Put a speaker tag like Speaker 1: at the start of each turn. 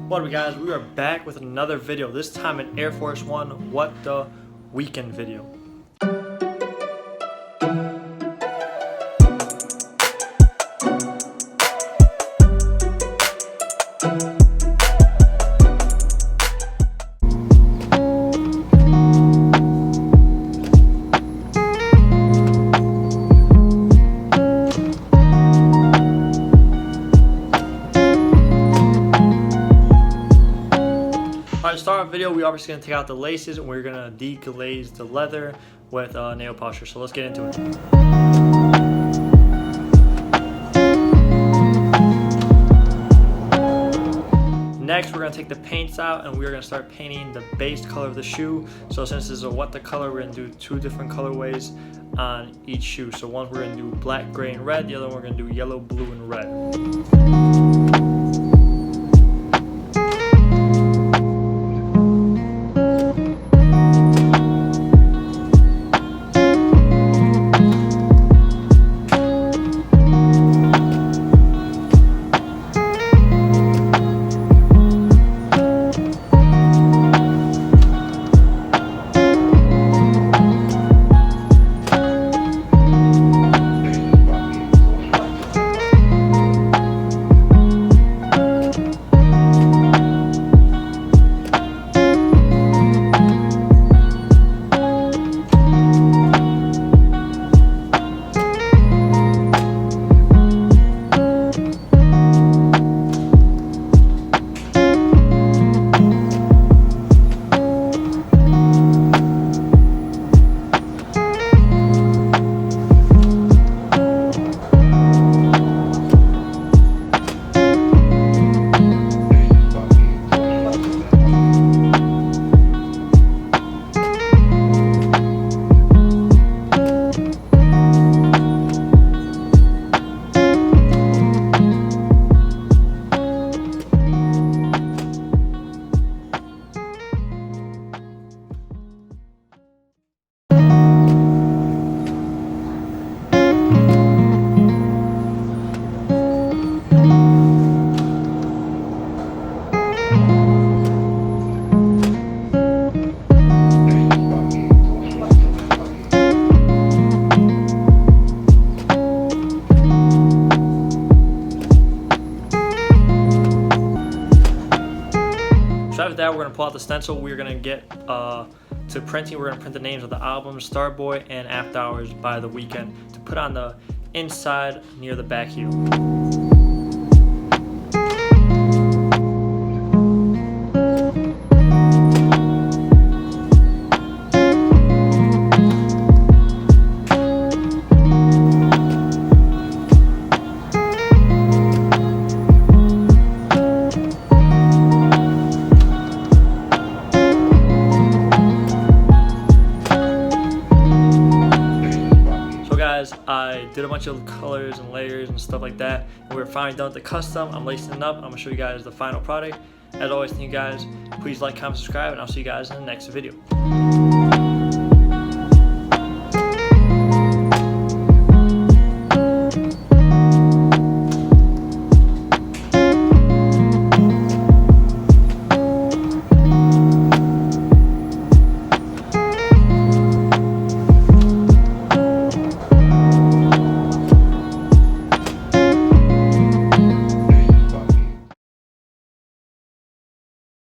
Speaker 1: What up guys, we are back with another video, this time an Air Force One What the Weeknd video. Alright, to start our video, we're obviously going to take out the laces and we're going to deglaze the leather with nail polisher. So let's get into it. Next, we're going to take the paints out and we're going to start painting the base color of the shoe. So since this is a what the color, we're going to do two different colorways on each shoe. So one we're going to do black, gray, and red. The other one we're going to do yellow, blue, and red. So after that, we're going to pull out the stencil. We're going to get to printing. We're going to print the names of the albums, Starboy and After Hours by The Weeknd, to put on the inside near the back heel. I did a bunch of colors and layers and stuff like that, and we're finally done with the custom. I'm lacing it up. I'm gonna show you guys the final product. As always, thank you guys. Please like, comment, subscribe, and I'll see you guys in the next video.